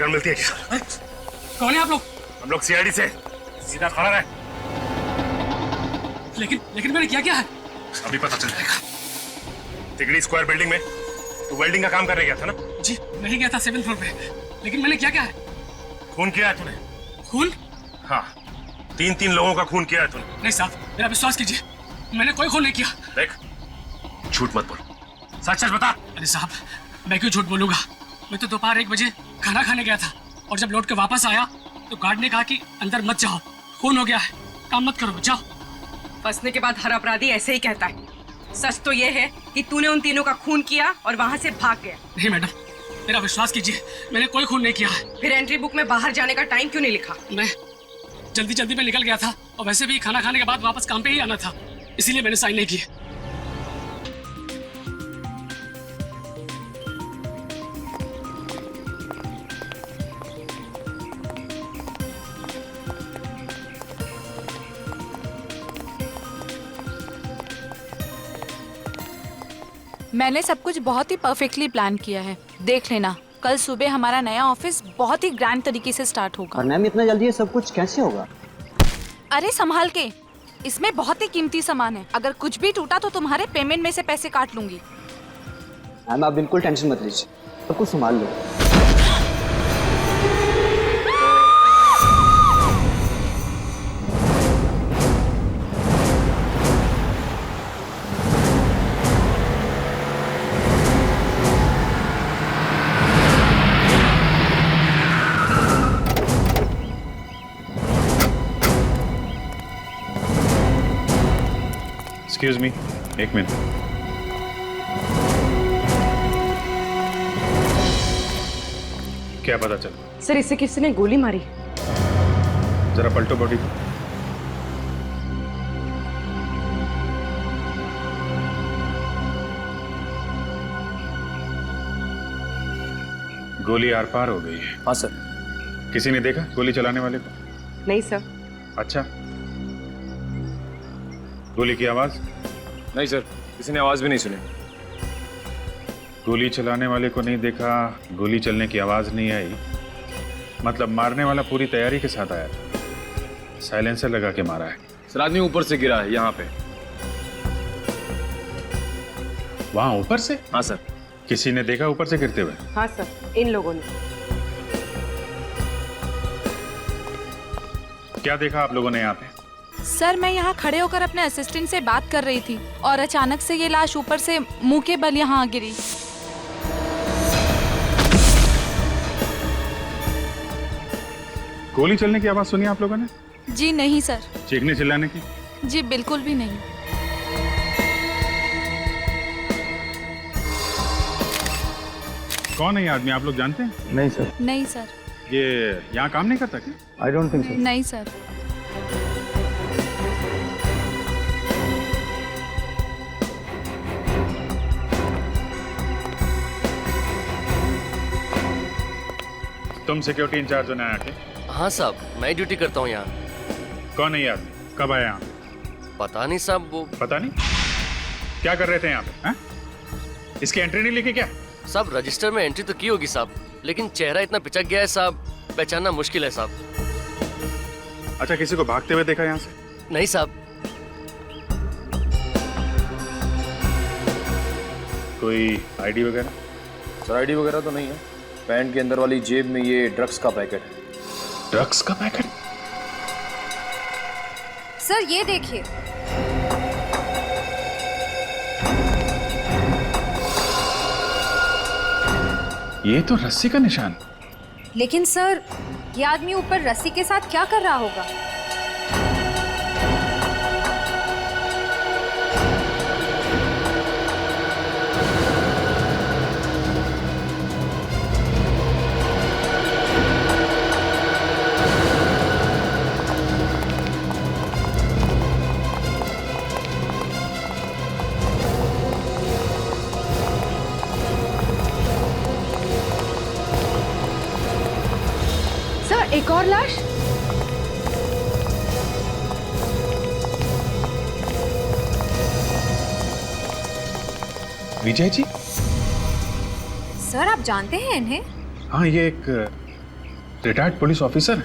पहचान मिलती है क्या? कौन है आप लोग? हम लोग सीआईडी से। सीधा खड़ा रहे। लेकिन मैंने क्या है? अभी पता चल जाएगा। तिगड़ी स्क्वायर बिल्डिंग में तू वेल्डिंग का काम करने गया था ना? जी नहीं गया था 7th फ्लोर पे, लेकिन मैंने क्या है? खून किया है तूने? खून? हाँ, 3 लोगों का खून किया है तूने। नहीं साहब, मेरा विश्वास कीजिए, मैंने कोई खून नहीं किया। देख, झूठ मत बोल, सच सच बता। अरे साहब, मैं क्यों झूठ बोलूंगा? मैं तो दोपहर 1 बजे खाना खाने गया था और जब लौट के वापस आया तो गार्ड ने कहा कि अंदर मत जाओ, खून हो गया है, काम मत करो, जाओ। फंसने के बाद हर अपराधी ऐसे ही कहता है। सच तो ये है कि तूने उन तीनों का खून किया और वहाँ से भाग गया। नहीं मैडम, मेरा विश्वास कीजिए, मैंने कोई खून नहीं किया है। फिर एंट्री बुक में बाहर जाने का टाइम क्यों नहीं लिखा? मैं जल्दी में निकल गया था और वैसे भी खाना खाने के बाद वापस काम पे ही आना था, इसीलिए मैंने साइन नहीं किए। मैंने सब कुछ बहुत ही परफेक्टली प्लान किया है। देख लेना, कल सुबह हमारा नया ऑफिस बहुत ही ग्रैंड तरीके से स्टार्ट होगा। और मैम इतना जल्दी ये सब कुछ कैसे होगा? अरे संभाल के, इसमें बहुत ही कीमती सामान है। अगर कुछ भी टूटा तो तुम्हारे पेमेंट में से पैसे काट लूंगी। मैम आप बिल्कुल टेंशन मत लीजिए, सब कुछ संभाल लो। Excuse me, 1 minute. क्या पता चला? सर, इसे किसी ने गोली मारी। जरा पलटो बॉडी को। गोली आर पार हो गई है। हाँ सर। किसी ने देखा गोली चलाने वाले को? नहीं सर। अच्छा, गोली की आवाज? नहीं सर, किसी ने आवाज भी नहीं सुनी। गोली चलाने वाले को नहीं देखा, गोली चलने की आवाज नहीं आई, मतलब मारने वाला पूरी तैयारी के साथ आया था, साइलेंसर लगा के मारा है। सर, आदमी ऊपर से गिरा है यहाँ पे। वहां ऊपर से? हाँ सर। किसी ने देखा ऊपर से गिरते हुए? हाँ सर, इन लोगों ने। क्या देखा आप लोगों ने यहाँ पे? सर, मैं यहाँ खड़े होकर अपने असिस्टेंट से बात कर रही थी और अचानक से ये लाश ऊपर से मुंह के बल यहाँ गिरी। गोली चलने की आवाज सुनी आप लोगों ने? जी नहीं सर। चीखने चिल्लाने की? जी बिल्कुल भी नहीं। कौन है ये आदमी, आप लोग जानते हैं? नहीं सर। नहीं सर। ये यहाँ काम नहीं करता क्या? I don't think so. नहीं सर। तुम सिक्योरिटी इंचार्ज हो ना यहाँ के? हाँ साहब, मैं ड्यूटी करता हूँ यहाँ। कौन है ये आदमी, कब आया यहाँ? पता नहीं साहब, वो पता नहीं? क्या कर रहे थे यहाँ पे? हाँ? इसकी एंट्री नहीं लिखी क्या? साहब रजिस्टर में एंट्री तो की होगी साहब, लेकिन चेहरा इतना पिचक गया है साहब, पहचानना मुश्किल है साहब। अच्छा, किसी को भागते हुए देखा यहाँ से? नहीं साहब। कोई आईडी वगैरह? सर, आईडी वगैरह तो नहीं है। पैंट के अंदर वाली जेब में ये ड्रग्स का पैकेट है। ड्रग्स का पैकेट? सर ये देखिए। ये तो रस्सी का निशान। लेकिन सर, ये आदमी ऊपर रस्सी के साथ क्या कर रहा होगा? सर, एक और लाश। विजय जी? सर आप जानते हैं इन्हें? हाँ, ये एक रिटायर्ड पुलिस ऑफिसर,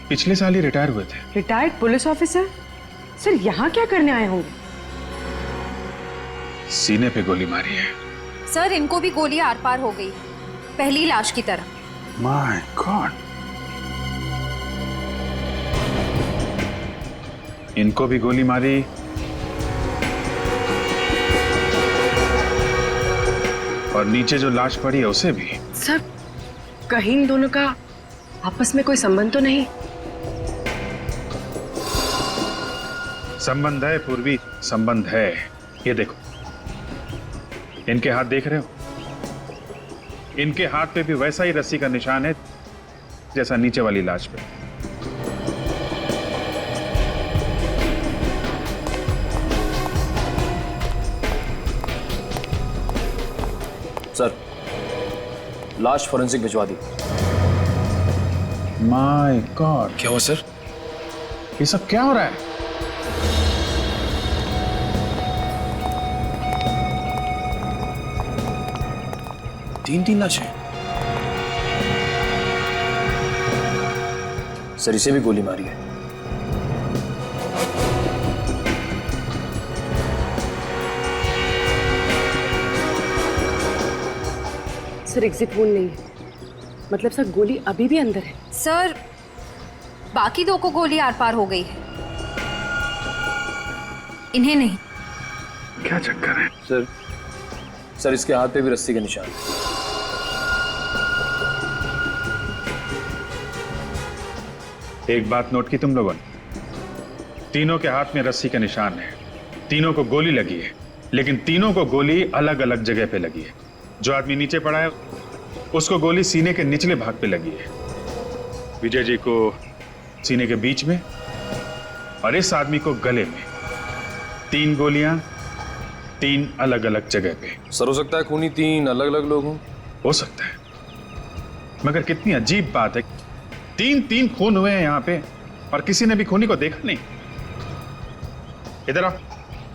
पिछले साल ही रिटायर हुए थे। Retired police officer? सर यहाँ क्या करने आए होंगे? सीने पे गोली मारी है। सर इनको भी गोली आर पार हो गई, पहली लाश की तरह। माय गॉड, इनको भी गोली मारी, और नीचे जो लाश पड़ी है उसे भी। सर कहीं इन दोनों का आपस में कोई संबंध तो नहीं? संबंध है पूर्वी, संबंध है। ये देखो, इनके हाथ देख रहे हो? इनके हाथ पे भी वैसा ही रस्सी का निशान है जैसा नीचे वाली लाश पे। सर, लाश फॉरेंसिक भिजवा दी। माय गॉड, क्या हुआ सर? ये सब क्या हो रहा है? तीन लाशें। सर इसे भी गोली मारी है। सर एग्जिट वोल नहीं है, मतलब सर गोली अभी भी अंदर है। सर बाकी दो को गोली आर पार हो गई है, इन्हें नहीं। क्या चक्कर है? सर इसके हाथ पे भी रस्सी का निशान। एक बात नोट की तुम लोगों ने? तीनों के हाथ में रस्सी का निशान है, तीनों को गोली लगी है, लेकिन तीनों को गोली अलग अलग जगह पे लगी है। जो आदमी नीचे पड़ा है उसको गोली सीने के निचले भाग पे लगी है, विजय जी को सीने के बीच में, और इस आदमी को गले में। 3 गोलियां 3 अलग अलग जगह पे। सर हो सकता है खूनी 3 अलग अलग लोग हों। हो सकता है, मगर कितनी अजीब बात है, 3 खून हुए हैं यहाँ पे और किसी ने भी खूनी को देखा नहीं। इधर आओ।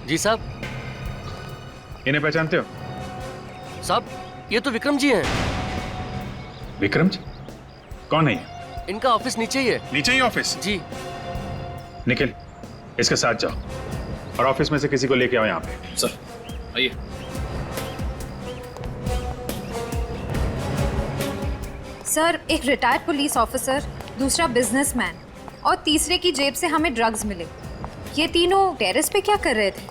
जी साहब। इन्हें पहचानते हो? साहब ये तो विक्रम जी हैं। विक्रम जी? कौन है ये? इनका ऑफिस नीचे ही है। नीचे ही ऑफिस? जी। निखिल, इसके साथ जाओ और ऑफिस में से किसी को लेके आओ यहाँ पे। सर आइए। सर एक रिटायर्ड पुलिस ऑफिसर, दूसरा बिजनेसमैन और तीसरे की जेब से हमें ड्रग्स मिले। ये तीनों टेरेस पे क्या कर रहे थे?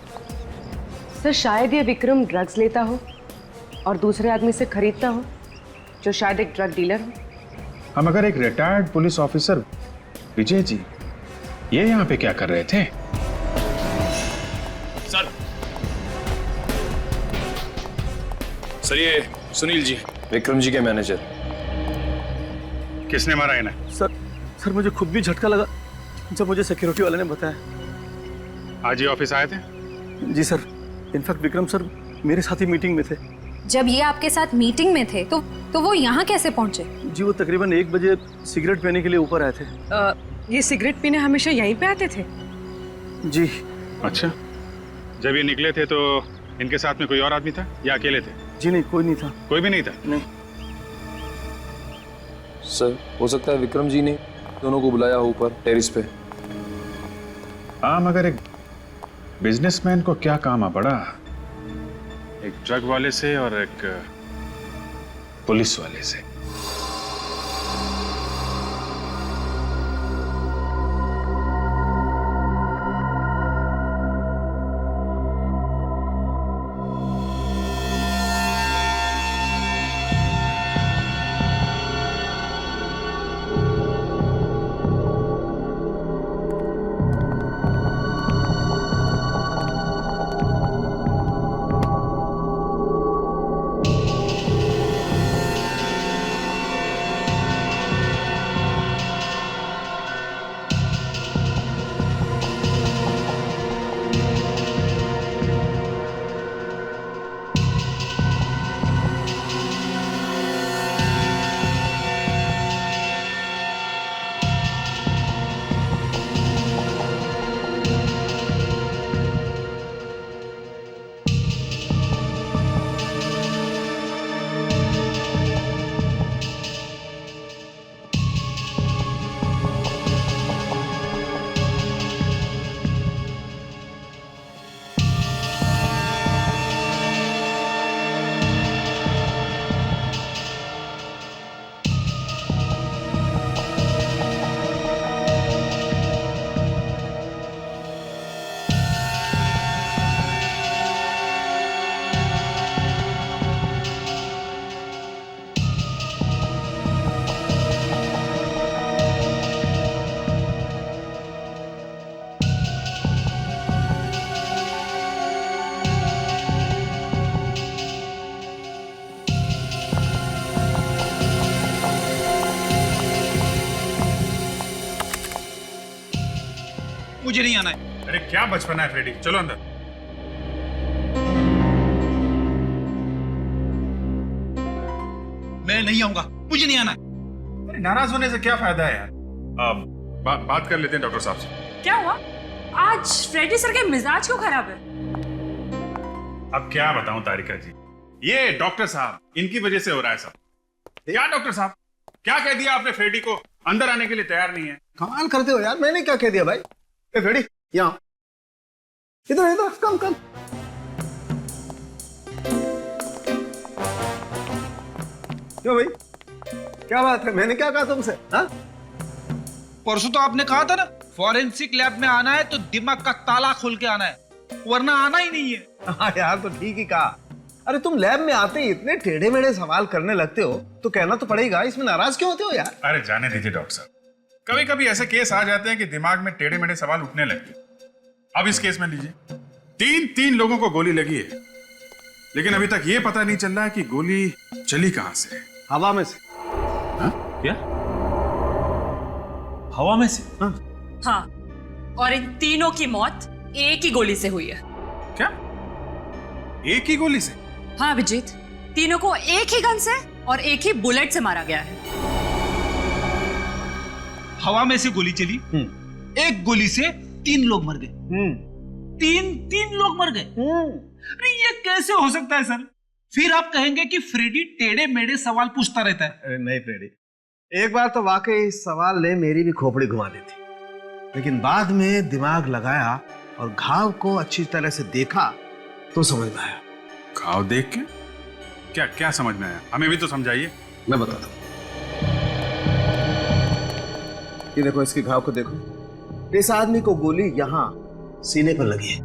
सर शायद ये विक्रम ड्रग्स लेता हो और दूसरे आदमी से खरीदता हो, जो शायद एक ड्रग डीलर हो। हम अगर एक retired police officer Vijay ji ये यहाँ पे क्या कर रहे थे? सर ये सुनील जी, विक्रम जी के मैनेजर। किसने मारा इन्हें? सर मुझे खुद भी झटका लगा जब मुझे सिक्योरिटी वाले ने बताया। आज ही ऑफिस आए थे? जी सर, इनफैक्ट विक्रम सर मेरे साथ ही मीटिंग में थे। जब ये आपके साथ मीटिंग में थे तो वो यहाँ कैसे पहुँचे? जी वो तकरीबन 1 बजे सिगरेट पीने के लिए ऊपर आए थे। ये सिगरेट पीने हमेशा यहीं पे आते थे? जी। अच्छा, जब ये निकले थे तो इनके साथ में कोई और आदमी था या अकेले थे? जी नहीं, कोई नहीं था। कोई भी नहीं था? नहीं। सर हो सकता है विक्रम जी ने दोनों को बुलाया हो ऊपर टेरिस पे। हाँ, मगर एक बिजनेसमैन को क्या काम आ पड़ा, एक ड्रग वाले से और एक पुलिस वाले से। मुझे नहीं आना है। अरे क्या बचपना है फ्रेडी, चलो अंदर। मैं नहीं आऊंगा, मुझे नहीं आना है। अरे नाराज होने से क्या फायदा है यार। बात कर लेते हैं डॉक्टर साहब से। क्या हुआ? आज फ्रेडी सर के मिजाज क्यों खराब है? अब क्या बताऊं तारिका जी, ये डॉक्टर साहब, इनकी वजह से हो रहा है सब। क्या डॉक्टर साहब, क्या कह दिया आपने? फ्रेडी को अंदर आने के लिए तैयार नहीं है। कमाल करते हो यार, मैंने क्या कह दिया भाई? ए फ्रेडी, यहाँ इधर इधर, कम कम। क्यों भाई, क्या बात है? मैंने क्या कहा तुमसे? हाँ, परसों तो आपने कहा था ना, फॉरेंसिक लैब में आना है तो दिमाग का ताला खोल के आना है, वरना आना ही नहीं है। हाँ यार, तो ठीक ही कहा। अरे तुम लैब में आते ही इतने टेढ़े मेढ़े सवाल करने लगते हो तो कहना तो पड़ेगा, इसमें नाराज क्यों होते हो यार? अरे जाने दीजिए डॉक्टर साहब, कभी कभी ऐसे केस आ जाते हैं कि दिमाग में टेढ़े मेढ़े सवाल उठने लगते हैं। अब इस केस में लीजिए, तीन लोगों को गोली लगी है, लेकिन अभी तक ये पता नहीं चल रहा है कि गोली चली कहां से। हवा में से। हाँ? क्या? हवा में से? हाँ, और इन तीनों की मौत एक ही गोली से हुई है। क्या? एक ही गोली से? हाँ अभिजीत, तीनों को एक ही गन से और एक ही बुलेट से मारा गया है। हवा में से गोली चली, एक गोली से 3 लोग मर गए। तीन लोग मर गए। अरे ये कैसे हो सकता है सर? फिर आप कहेंगे कि फ्रेडी टेढ़े मेढ़े सवाल पूछता रहता है। अरे नहीं फ्रेडी, एक बार तो वाकई इस सवाल ने मेरी भी खोपड़ी घुमा दी थी, लेकिन बाद में दिमाग लगाया और घाव को अच्छी तरह से देखा तो समझ में आया। घाव देख के? क्या क्या समझ में आया? हमें भी तो समझाइए। मैं बताता हूँ। ये देखो, इसके घाव को देखो। इस आदमी को गोली यहाँ सीने पर लगी है।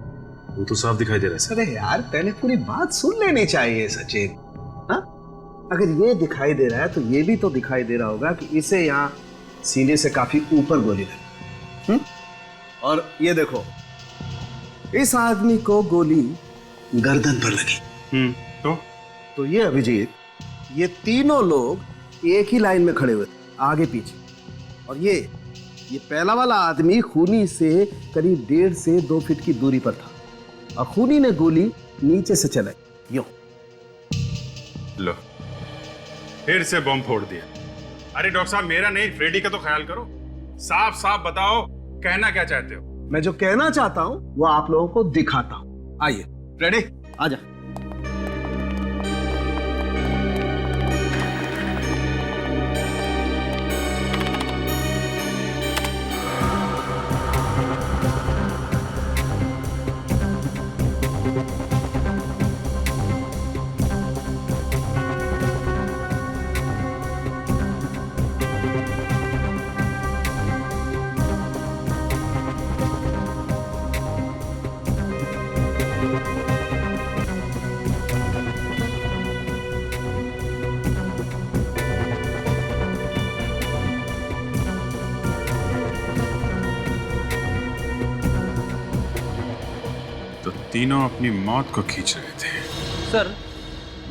वो तो साफ दिखाई दे रहा है। अरे यार, पहले पूरी बात सुन लेनी चाहिए सचिन। हाँ, अगर ये दिखाई दे रहा है तो ये भी तो दिखाई दे रहा होगा कि इसे यहाँ सीने से काफी ऊपर गोली लगी। और ये देखो, इस आदमी को गोली गर्दन पर लगी। तो ये अभिजीत, ये तीनों लोग एक ही लाइन में खड़े हुए थे, आगे पीछे। और ये पहला वाला आदमी खूनी से करीब 1.5 से 2 फीट की दूरी पर था और खूनी ने गोली नीचे से चलाई, यूं। लो, फिर से बम फोड़ दिया। अरे डॉक्टर साहब, मेरा नहीं, फ्रेडी का तो ख्याल करो। साफ साफ बताओ, कहना क्या चाहते हो? मैं जो कहना चाहता हूं वो आप लोगों को दिखाता हूं। आइए फ्रेडी, आजा। तीनों अपनी मौत को खींच रहे थे। सर,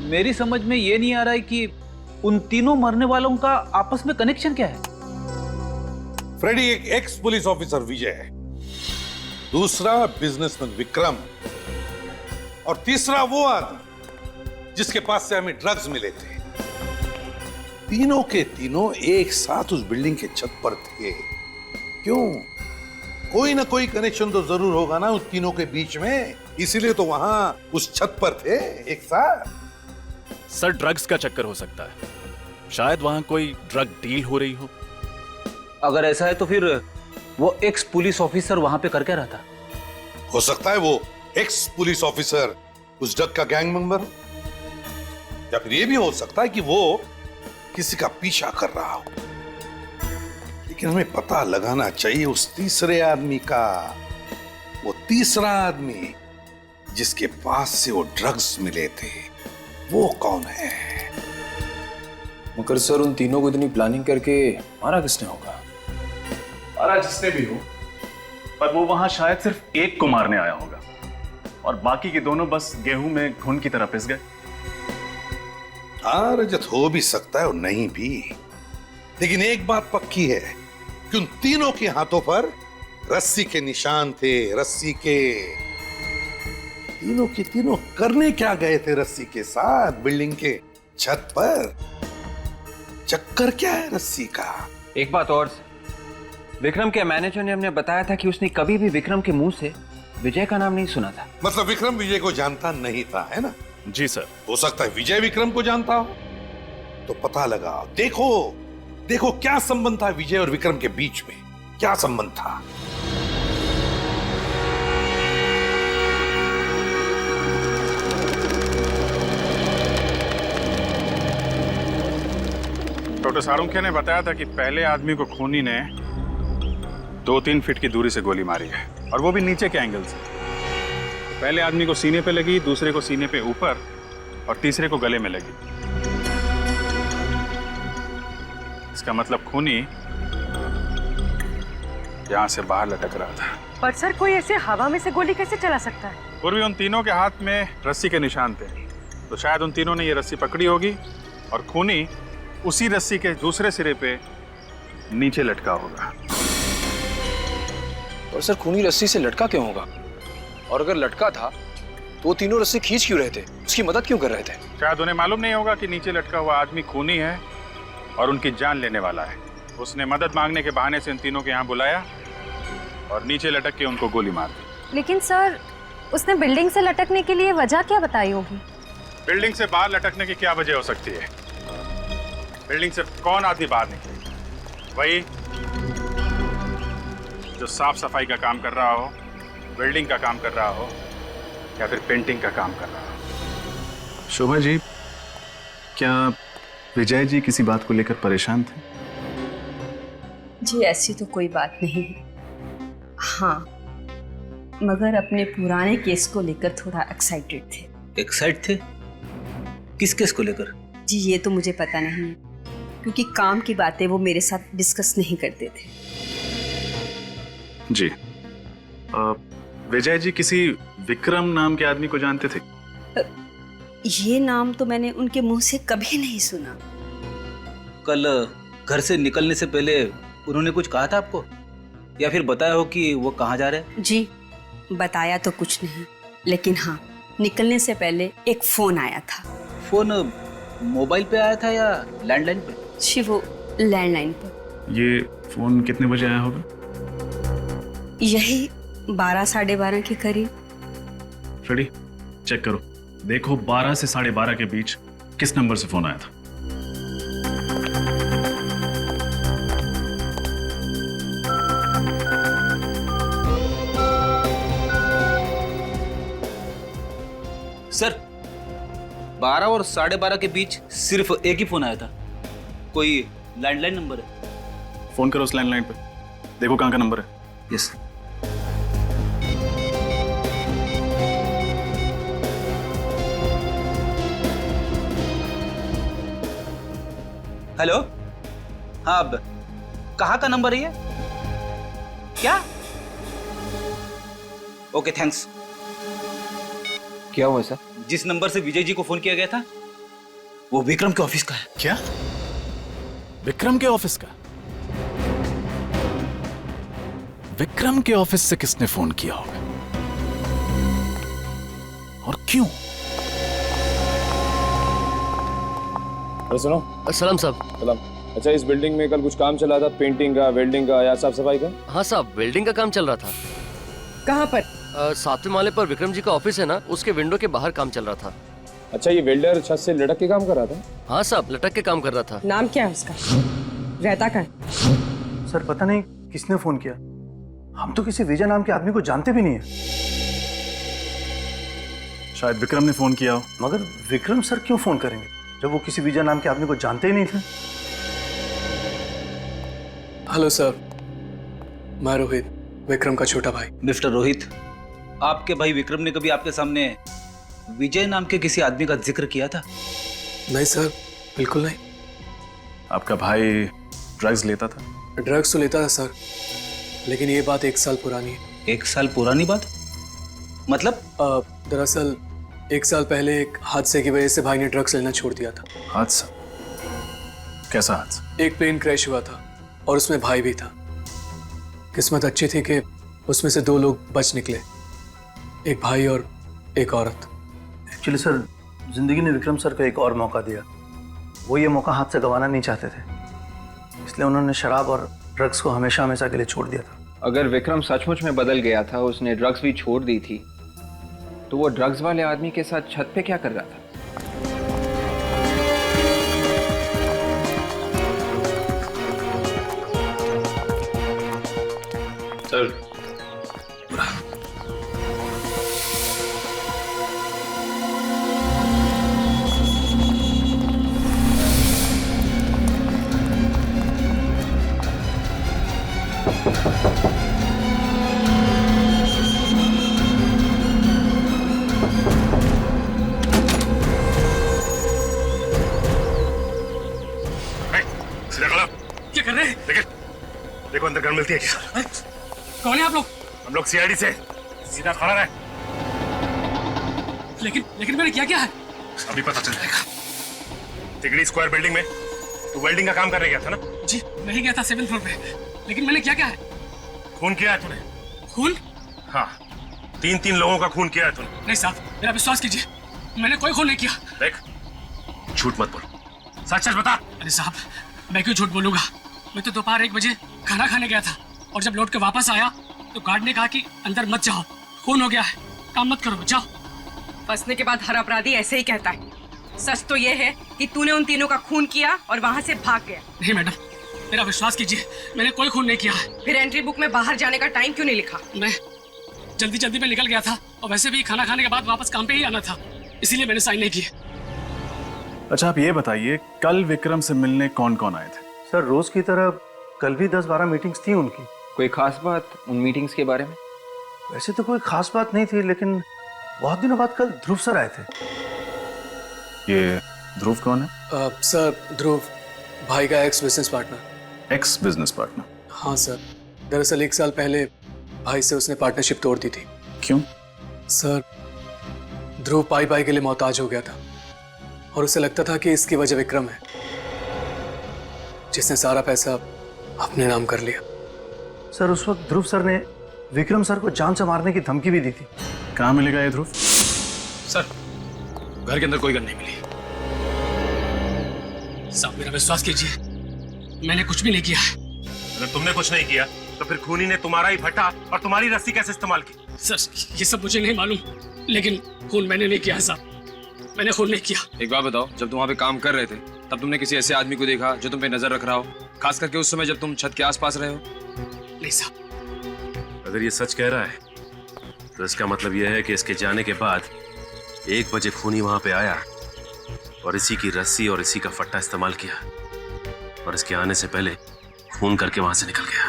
मेरी समझ में ये नहीं आ रहा है कि उन तीनों मरने वालों का आपस में कनेक्शन क्या है? फ्रेडी एक एक्स पुलिस ऑफिसर विजय है, दूसरा बिजनेसमैन विक्रम, और तीसरा वो आदमी जिसके पास से हमें ड्रग्स मिले थे। तीनों के तीनों एक साथ उस बिल्डिंग के छत पर थे। क्यों? कोई ना कोई कनेक्शन तो जरूर होगा ना उस तीनों के बीच में, इसीलिए तो वहां उस छत पर थे एक साथ। सर, ड्रग्स का चक्कर हो सकता है, शायद वहां कोई ड्रग डील हो रही हो। अगर ऐसा है तो फिर वो एक्स पुलिस ऑफिसर वहां पे कर क्या रहा था? हो सकता है वो एक्स पुलिस ऑफिसर उस ड्रग का गैंग मेंबर, या फिर ये भी हो सकता है कि वो किसी का पीछा कर रहा हो। लेकिन हमें पता लगाना चाहिए उस तीसरे आदमी का। वो तीसरा आदमी जिसके पास से वो ड्रग्स मिले थे, वो कौन है? मगर सर, उन तीनों को इतनी प्लानिंग करके मारा किसने होगा? मारा जिसने भी हो, पर वो वहां शायद सिर्फ एक को मारने आया होगा और बाकी के दोनों बस गेहूं में घुन की तरह पिस गए। हाँ रजत, हो भी सकता है और नहीं भी, लेकिन एक बात पक्की है कि उन तीनों के हाथों पर रस्सी के निशान थे, रस्सी के। तीनों के तीनों करने क्या गए थे रस्सी के साथ बिल्डिंग के छत पर? चक्कर क्या है रस्सी का? एक बात और, विक्रम के मैनेजर ने हमने बताया था कि उसने कभी भी विक्रम के मुंह से विजय का नाम नहीं सुना था। मतलब विक्रम विजय को जानता नहीं था, है ना? जी सर। हो सकता है विजय विक्रम को जानता हो, तो पता लगा। देखो देखो क्या संबंध था विजय और विक्रम के बीच में, क्या संबंध था? डॉक्टर सारुंखे ने बताया था कि पहले आदमी को खूनी ने 2-3 फीट की दूरी से गोली मारी है, और वो भी नीचे के एंगल से। पहले आदमी को सीने पे लगी, दूसरे को सीने पे ऊपर, और तीसरे को गले में लगी। इसका मतलब खूनी यहां से बाहर लटक रहा था। पर सर कोई ऐसे हवा में से गोली कैसे चला सकता है? पूर्वी उन तीनों के हाथ में रस्सी के निशान थे, तो शायद उन तीनों ने ये रस्सी पकड़ी होगी और खूनी उसी रस्सी के दूसरे सिरे पे नीचे लटका होगा। और सर खूनी रस्सी से लटका क्यों होगा? और अगर लटका था तो वो तीनों रस्सी खींच क्यों रहे थे? उसकी मदद क्यों कर रहे थे? शायद उन्हें मालूम नहीं होगा कि नीचे लटका हुआ आदमी खूनी है और उनकी जान लेने वाला है। उसने मदद मांगने के बहाने से इन तीनों को यहाँ बुलाया और नीचे लटक के उनको गोली मार दी। लेकिन सर उसने बिल्डिंग से लटकने के लिए वजह क्या बताई होगी? बिल्डिंग से बाहर लटकने की क्या वजह हो सकती है? बिल्डिंग से कौन आदमी बाहर निकले? वही जो साफ सफाई का काम कर रहा हो, बिल्डिंग का काम कर रहा हो, या फिर पेंटिंग का काम कर रहा हो। शोभा जी, क्या विजय जी किसी बात को लेकर परेशान थे? जी ऐसी तो कोई बात नहीं है, हाँ मगर अपने पुराने केस को लेकर थोड़ा एक्साइटेड थे। एक्साइट थे? किस केस को लेकर? जी ये तो मुझे पता नहीं है, क्योंकि काम की बातें वो मेरे साथ डिस्कस नहीं करते थे। जी विजय जी किसी विक्रम नाम के आदमी को जानते थे? ये नाम तो मैंने उनके मुंह से कभी नहीं सुना। कल घर से निकलने से पहले उन्होंने कुछ कहा था आपको, या फिर बताया हो कि वो कहाँ जा रहे हैं? जी बताया तो कुछ नहीं, लेकिन हाँ निकलने से पहले एक फोन आया था। फोन मोबाइल पे आया था या लैंडलाइन पे? जी वो लैंडलाइन पर। ये फोन कितने बजे आया होगा? यही 12 साढ़े 12 के करीब। फ्रेडी चेक करो, देखो 12 से 12:30 के बीच किस नंबर से फोन आया था। सर 12 और 12:30 के बीच सिर्फ एक ही फोन आया था। कोई लैंडलाइन नंबर है? फोन करो उस लैंडलाइन पे, देखो कहाँ का नंबर है। यस। हेलो, हाँ अब कहाँ का नंबर है ये? क्या? Okay thanks. क्या हुआ सर? जिस नंबर से विजय जी को फोन किया गया था वो विक्रम के ऑफिस का है। क्या? विक्रम के ऑफिस का? विक्रम के ऑफिस से किसने फोन किया होगा और क्यों? अरे सुनो। सलाम साहब। सलाम। अच्छा इस बिल्डिंग में कल कुछ काम चला था, पेंटिंग का, वेल्डिंग का या साफ सफाई का? हाँ साहब, वेल्डिंग का काम चल रहा था। कहाँ पर? 7वें माले पर विक्रम जी का ऑफिस है ना, उसके विंडो के बाहर काम चल रहा था। अच्छा ये वेल्डर छत से लटक के काम कर रहा था? हाँ साहब, लटक के काम कर रहा था। नाम क्या है उसका? रहता कहाँ है? सर पता नहीं किसने फोन किया, हम तो किसी विजय नाम के आदमी को जानते भी नहीं है। शायद विक्रम ने फोन किया हो। मगर विक्रम सर क्यों फोन करेंगे जब वो किसी विजय नाम के आदमी को जानते ही नहीं थे? हेलो सर, मैं रोहित, विक्रम का छोटा भाई। मिस्टर रोहित, आपके भाई विक्रम ने कभी आपके सामने विजय नाम के किसी आदमी का जिक्र किया था? नहीं सर, बिल्कुल नहीं। आपका भाई ड्रग्स लेता था? ड्रग्स तो लेता था सर, लेकिन ये बात 1 साल पुरानी है। 1 साल पुरानी बात? मतलब? दरअसल 1 साल पहले एक हादसे की वजह से भाई ने ड्रग्स लेना छोड़ दिया था। हादसा? कैसा हादसा? एक प्लेन क्रैश हुआ था और उसमें भाई भी था। किस्मत अच्छी थी कि उसमें से 2 लोग बच निकले, एक भाई और एक औरत। एक्चुअली सर, जिंदगी ने विक्रम सर को एक और मौका दिया। वो ये मौका हाथ से गंवाना नहीं चाहते थे, इसलिए उन्होंने शराब और ड्रग्स को हमेशा हमेशा के लिए छोड़ दिया था। अगर विक्रम सचमुच में बदल गया था, उसने ड्रग्स भी छोड़ दी थी, तो वो ड्रग्स वाले आदमी के साथ छत पे क्या कर रहा था? सर, सीधा खड़ा। क्या कर रहे हैं? देखो अंदर गन मिलती है क्या? कौन है आप लोग? हम लोग सीआईडी से। सीधा खड़ा रहे। लेकिन मैंने क्या है? अभी पता चल जाएगा। तिगड़ी स्क्वायर बिल्डिंग में तू वेल्डिंग का काम करने गया था ना? जी, मैं ही गया था 7th फ्लोर पे। लेकिन मैंने क्या है? खून किया है तूने। खून? हाँ, 3 लोगों का खून किया है तूने। नहीं साहब, मेरा विश्वास कीजिए, मैंने कोई खून नहीं किया। देख, झूठ मत बोल, सच बता। अरे साहब, मैं क्यों झूठ बोलूंगा? मैं तो दोपहर 1 बजे खाना खाने गया था और जब लौट के वापस आया तो गार्ड ने कहा कि अंदर मत जाओ, खून हो गया है, काम मत करो, जाओ। फंसने के बाद हर अपराधी ऐसे ही कहता है। सच तो ये है कि तूने उन तीनों का खून किया और वहाँ से भाग गया। नहीं मैडम, मेरा विश्वास कीजिए, मैंने कोई खून नहीं किया है। फिर एंट्री बुक में बाहर जाने का टाइम क्यों नहीं लिखा? मैं जल्दी में निकल गया था और वैसे भी खाना खाने के बाद वापस काम पे ही आना था, इसीलिए मैंने साइन नहीं किए। अच्छा, आप ये बताइए, कल विक्रम से मिलने कौन कौन आए थे? सर, रोज की तरह कल भी 10-12 मीटिंग्स थी उनकी। कोई खास बात उन मीटिंग्स के बारे में? वैसे तो कोई खास बात नहीं थी, लेकिन बहुत दिनों बाद कल ध्रुव सर आए थे। ये ध्रुव कौन है? सर, ध्रुव भाई का x business partner. X business partner? हाँ सर, दरअसल 1 साल पहले भाई से उसने पार्टनरशिप तोड़ दी थी। क्यों? सर, ध्रुव पाई के लिए मोहताज हो गया था और उसे लगता था कि इसकी वजह विक्रम है, जिसने सारा पैसा अपने नाम कर लिया। सर, उस वक्त ध्रुव सर ने विक्रम सर को जान से मारने की धमकी भी दी थी। कहाँ मिलेगा ये ध्रुव? सर, घर के अंदर कोई गन नहीं मिली। साहब, मेरा विश्वास कीजिए, मैंने कुछ भी नहीं किया है। अगर तुमने कुछ नहीं किया तो फिर खूनी ने तुम्हारा ही भट्टा और तुम्हारी रस्सी कैसे इस्तेमाल की? सर, ये सब मुझे नहीं मालूम, लेकिन खून मैंने नहीं किया है साहब, मैंने खून नहीं किया। एक बात बताओ, जब तुम वहाँ पे काम कर रहे थे तब तुमने किसी ऐसे आदमी को देखा जो तुम पे नजर रख रहा हो, खास करके उस समय जब तुम छत के आसपास रहे हो? नहीं साहब। अगर ये सच कह रहा है तो इसका मतलब यह है कि इसके जाने के बाद 1 बजे खूनी वहां पे आया और इसी की रस्सी और इसी का फट्टा इस्तेमाल किया और इसके आने से पहले खून करके वहां से निकल गया।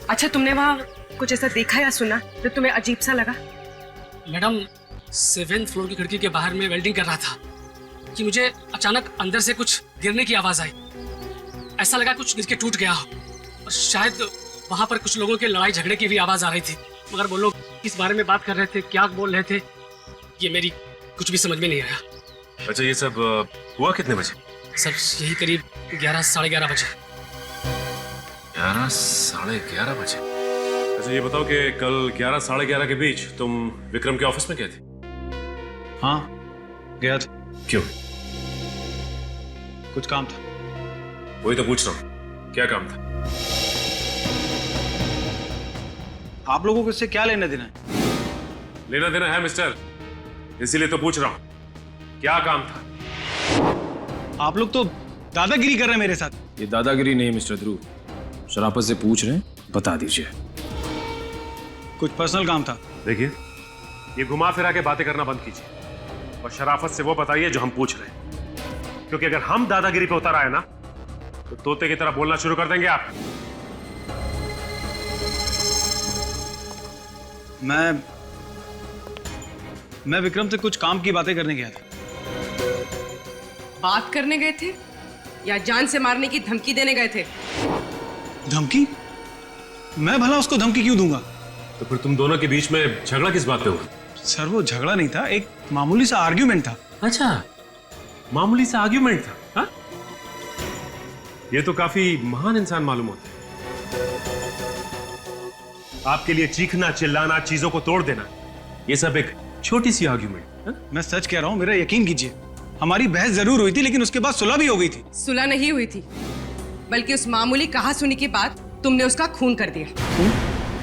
अच्छा, तुमने वहाँ कुछ ऐसा देखा या सुना जो तुम्हें अजीब सा लगा? मैडम, 7th फ्लोर की खिड़की के बाहर में वेल्डिंग कर रहा था कि मुझे अचानक अंदर से कुछ गिरने की आवाज आई। ऐसा लगा कुछ गिर के टूट गया हो और शायद वहां पर कुछ लोगों के लड़ाई झगड़े की भी आवाज आ रही थी, मगर वो लोग किस बारे में बात कर रहे थे, क्या बोल रहे थे, ये मेरी कुछ भी समझ में नहीं आया। अच्छा, ये सब हुआ कितने बजे? सर, यही करीब 11 साढ़े 11 बजे। 11 साढ़े 11 बजे? अच्छा, ये बताओ कि कल 11 साढ़े 11 के बीच तुम विक्रम के ऑफिस में गए थे? हाँ, गया था। क्यों? कुछ काम था। वही तो पूछ रहा हूँ, क्या काम था? आप लोगों को इससे क्या लेना देना है? लेना देना है मिस्टर, इसीलिए तो पूछ रहा हूँ, क्या काम था? आप लोग तो दादागिरी कर रहे हैं मेरे साथ। ये दादागिरी नहीं मिस्टर ध्रुव, शराफत से पूछ रहे हैं, बता दीजिए। कुछ पर्सनल काम था। देखिए, ये घुमा फिरा के बातें करना बंद कीजिए और शराफत से वो बताइए जो हम पूछ रहे हैं, क्योंकि अगर हम दादागिरी पे उतर आए ना तो तोते की तरह बोलना शुरू कर देंगे आप। मैं विक्रम से कुछ काम की बातें करने गया था। बात करने गए थे या जान से मारने की धमकी देने गए थे? धमकी? मैं भला उसको धमकी क्यों दूंगा? तो फिर तुम दोनों के बीच में झगड़ा किस बात पे हुआ? सर, वो झगड़ा नहीं था, एक मामूली सा आर्ग्यूमेंट था। अच्छा, मामूली सा आर्ग्यूमेंट था? हाँ? ये तो काफी महान इंसान मालूम होता है। आपके लिए चीखना, चिल्लाना, चीजों को तोड़ देना, ये सब एक छोटी सी आर्ग्यूमेंट। मैं सच कह रहा हूँ, मेरा यकीन कीजिए, हमारी बहस जरूर हुई थी, लेकिन उसके बाद सुलह भी हो गई थी। सुलह नहीं हुई थी, बल्कि उस मामूली कहासुनी के बाद तुमने उसका खून कर दिया।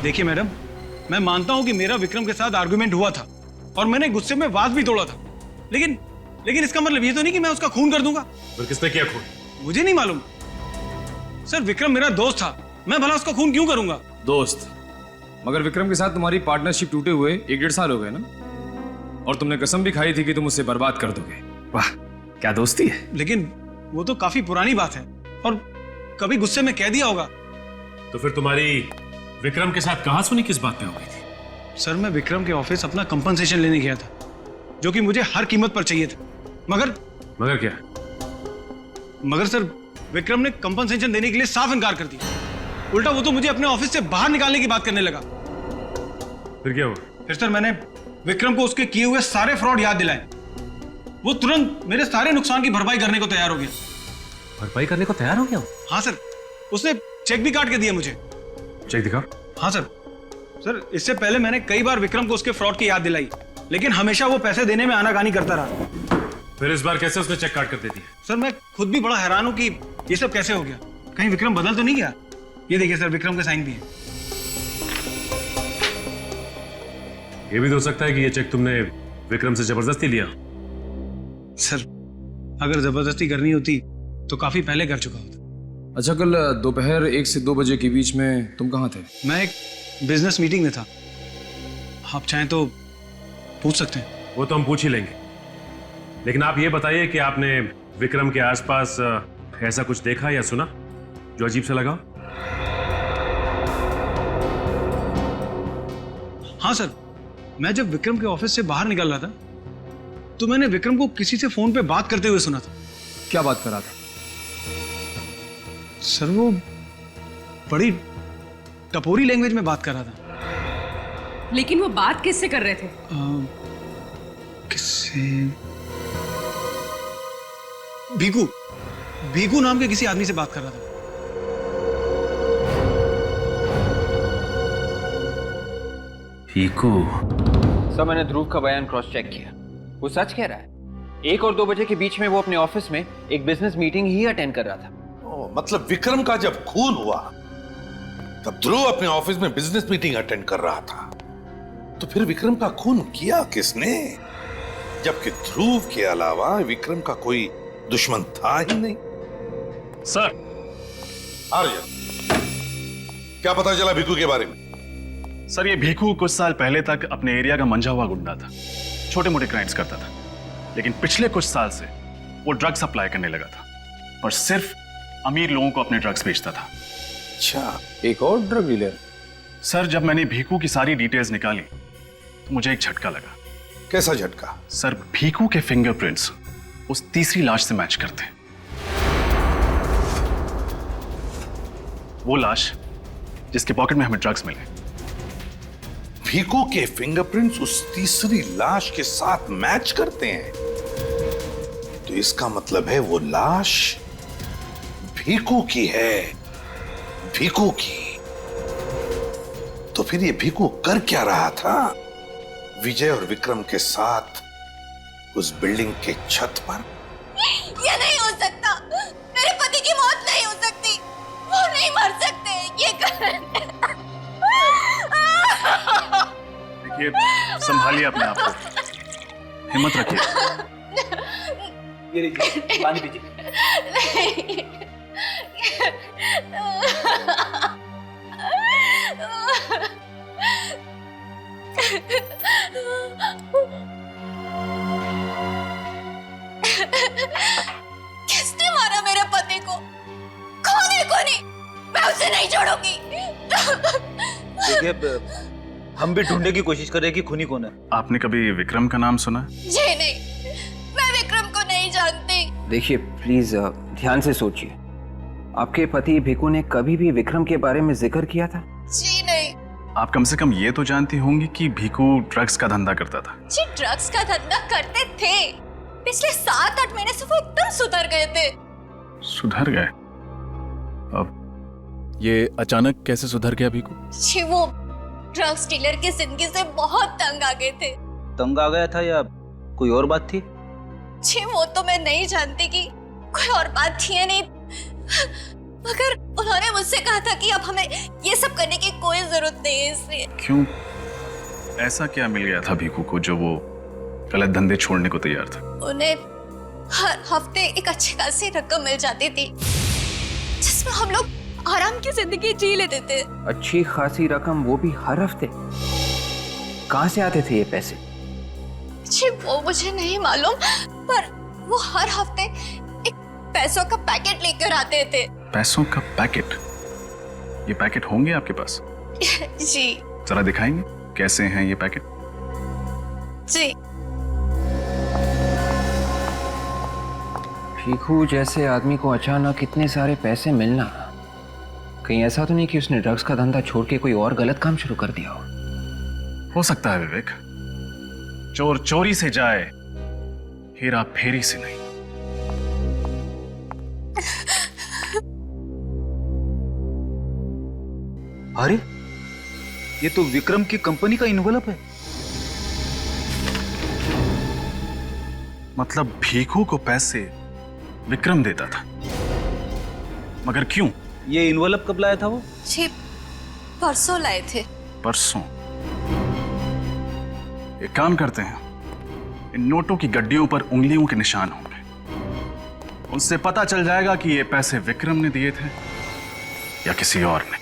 देखिए मैडम, मैं मानता हूँ कि मेरा विक्रम के साथ आर्गुमेंट हुआ था और मैंने गुस्से में वाद भी तोड़ा था, लेकिन इसका मतलब ये तो नहीं कि मैं उसका खून कर दूंगा। फिर किसने किया खून? मुझे नहीं मालूम सर, विक्रम मेरा दोस्त था, मैं भला उसका खून क्यों करूंगा? दोस्त? मगर विक्रम के साथ तुम्हारी पार्टनरशिप टूटे हुए 1-1.5 साल हो गए ना, और तुमने कसम भी खाई थी कि तुम उससे बर्बाद कर दोगे। वाह, क्या दोस्ती है। लेकिन वो तो काफी पुरानी बात है और कभी गुस्से में कह दिया होगा। तो फिर तुम्हारी विक्रम के साथ कहासुनी किस बात पे हो गई थी? सर, मैं विक्रम के ऑफिस अपना कंपनसेशन लेने गया था, जो कि मुझे हर कीमत पर चाहिए था। मगर क्या? मगर सर, विक्रम ने कंपनसेशन देने के लिए साफ इनकार कर दिया। उल्टा वो तो मुझे अपने ऑफिस से बाहर निकालने की बात करने लगा। फिर क्या हुआ? फिर सर, मैंने विक्रम को उसके किए हुए सारे फ्रॉड याद दिलाए। वो तुरंत मेरे सारे नुकसान की भरपाई करने को तैयार हो गया। भरपाई करने को तैयार हो गया? हाँ सर, उसने चेक भी काट के दिया मुझे। चेक दिखा। हाँ सर। सर, इससे पहले मैंने कई बार विक्रम को उसके फ्रॉड की याद दिलाई, लेकिन हमेशा वो पैसे देने में आनाकानी करता रहा। फिर इस बार कैसे उसने चेक काट कर दे दिया? सर, मैं खुद भी बड़ा हैरान हूं कि ये सब कैसे हो गया। कहीं विक्रम बदल तो नहीं गया? ये देखिए सर, विक्रम के साइन भी है। ये भी तो हो सकता है कि ये चेक तुमने विक्रम से जबरदस्ती लिया। सर, अगर जबरदस्ती करनी होती तो काफी पहले कर चुका होता। अच्छा, कल दोपहर 1 से 2 बजे के बीच में तुम कहाँ थे? मैं एक बिजनेस मीटिंग में था। आप चाहें तो पूछ सकते हैं। वो तो हम पूछ ही लेंगे, लेकिन आप ये बताइए कि आपने विक्रम के आसपास ऐसा कुछ देखा या सुना जो अजीब सा लगा? हाँ सर, मैं जब विक्रम के ऑफिस से बाहर निकल रहा था तो मैंने विक्रम को किसी से फोन पे बात करते हुए सुना था। क्या बात कर रहा था? सर, वो बड़ी टपोरी लैंग्वेज में बात कर रहा था। लेकिन वो बात किससे कर रहे थे? किससे? भीकू नाम के किसी आदमी से बात कर रहा था। भीकू? सर, मैंने ध्रुव का बयान क्रॉस चेक किया, वो सच कह रहा है। 1 और 2 बजे के बीच में वो अपने ऑफिस में एक बिजनेस मीटिंग ही अटेंड कर रहा था। मतलब विक्रम का जब खून हुआ तब ध्रुव अपने ऑफिस में बिजनेस मीटिंग अटेंड कर रहा था, तो फिर विक्रम का खून किया किसने? जबकि ध्रुव के अलावा विक्रम का कोई दुश्मन था ही नहीं। सर। आर्यन, क्या पता चला भीकू के बारे में? सर, ये भीकू कुछ साल पहले तक अपने एरिया का मंझा हुआ गुंडा था, छोटे मोटे क्राइम्स करता था, लेकिन पिछले कुछ साल से वो ड्रग सप्लाई करने लगा था और सिर्फ अमीर लोगों को अपने ड्रग्स बेचता था। अच्छा, एक और ड्रग डीलर? सर, जब मैंने भीकू की सारी डिटेल्स निकाली तो मुझे एक झटका लगा। कैसा झटका? सर, भीकू के फिंगरप्रिंट्स उस तीसरी लाश से मैच करते हैं। वो लाश जिसके पॉकेट में हमें ड्रग्स मिले। भीकू के फिंगरप्रिंट्स उस तीसरी लाश के साथ मैच करते हैं, तो इसका मतलब है वो लाश भीकू की है। भीकू की? तो फिर ये भीकू कर क्या रहा था विजय और विक्रम के साथ उस बिल्डिंग के छत पर? ये नहीं हो सकता, मेरे पति की मौत नहीं हो सकती, वो नहीं मर सकते, ये देखिए, संभालिए अपने आप को, हिम्मत रखिए। ये लीजिए, पानी पीजिए। किसने मारा मेरे पति को? कौन है? कौन है? मैं उसे नहीं छोड़ूंगी। देखिए, हम भी ढूंढने की कोशिश कर रहे हैं कि खूनी कौन है। आपने कभी विक्रम का नाम सुना? जी नहीं, मैं विक्रम को नहीं जानती। देखिए, प्लीज ध्यान से सोचिए। आपके पति भीकू ने कभी भी विक्रम के बारे में जिक्र किया था? जी नहीं। आप कम से कम ये तो जानती होंगी कि भीकू ड्रग्स का धंधा करता था। जी, ड्रग्स का धंधा करते थे। पिछले 7-8 महीने से वो एकदम सुधर गए थे। सुधर गए? अब ये अचानक कैसे सुधर गया भीखू? जी वो ड्रग्स डीलर की जिंदगी से बहुत तंग आ गए थे। तंग आ गया था या कोई और बात थी? जी वो तो मैं नहीं जानती कि कोई और बात थी या नहीं, मगर उन्होंने मुझसे कहा था कि अब हमें ये सब करने की कोई जरूरत नहीं है, इसलिए। क्यों? ऐसा क्या मिल गया था भीखू को जो वो गलत धंधे छोड़ने को तैयार था? उन्हें हर हफ्ते एक अच्छी खासी रकम मिल जाती थी जिसमें हम लोग आराम की जिंदगी जी लेते थे। अच्छी खासी रकम, वो भी हर हफ्ते? कहाँ से आते थे ये पैसे? जी वो मुझे नहीं मालूम, पर वो हर हफ्ते एक पैसों का पैकेट लेकर आते थे। पैसों का पैकेट? ये पैकेट होंगे आपके पास? जी। जरा दिखाएंगे कैसे हैं ये पैकेट? जी। भीखू जैसे आदमी को अचानक इतने सारे पैसे मिलना, कहीं ऐसा तो नहीं कि उसने ड्रग्स का धंधा छोड़ के कोई और गलत काम शुरू कर दिया हो सकता है विवेक। चोर चोरी से जाए, हेरा फेरी से नहीं। अरे ये तो विक्रम की कंपनी का इन्वेलप है। मतलब भीखू को पैसे विक्रम देता था, मगर क्यों? ये इन्वेलप कब लाया था वो? जी परसों लाए थे। परसों? एक काम करते हैं, इन नोटों की गड्डियों पर उंगलियों के निशान होंगे, उनसे पता चल जाएगा कि ये पैसे विक्रम ने दिए थे या किसी और ने।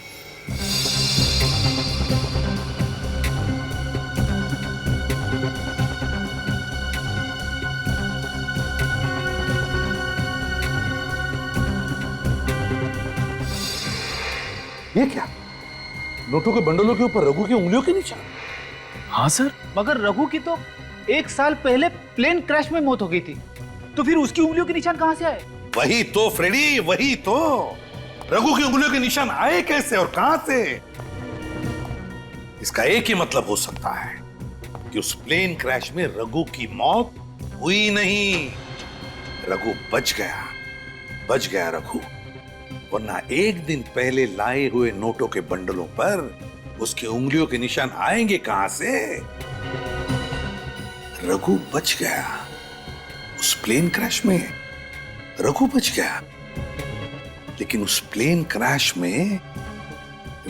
ये क्या? नोटों के बंडलों के ऊपर रघु की उंगलियों के निशान? हाँ सर। मगर रघु की तो 1 साल पहले प्लेन क्रैश में मौत हो गई थी, तो फिर उसकी उंगलियों के निशान कहां से आए? वही तो फ्रेडी, वही तो। रघु की उंगलियों के निशान आए कैसे और कहां से? इसका एक ही मतलब हो सकता है कि उस प्लेन क्रैश में रघु की मौत हुई नहीं, रघु बच गया रघु। वरना एक दिन पहले लाए हुए नोटों के बंडलों पर उसकी उंगलियों के निशान आएंगे कहां से? रघु बच गया उस प्लेन क्रैश में, रघु बच गया। लेकिन उस प्लेन क्रैश में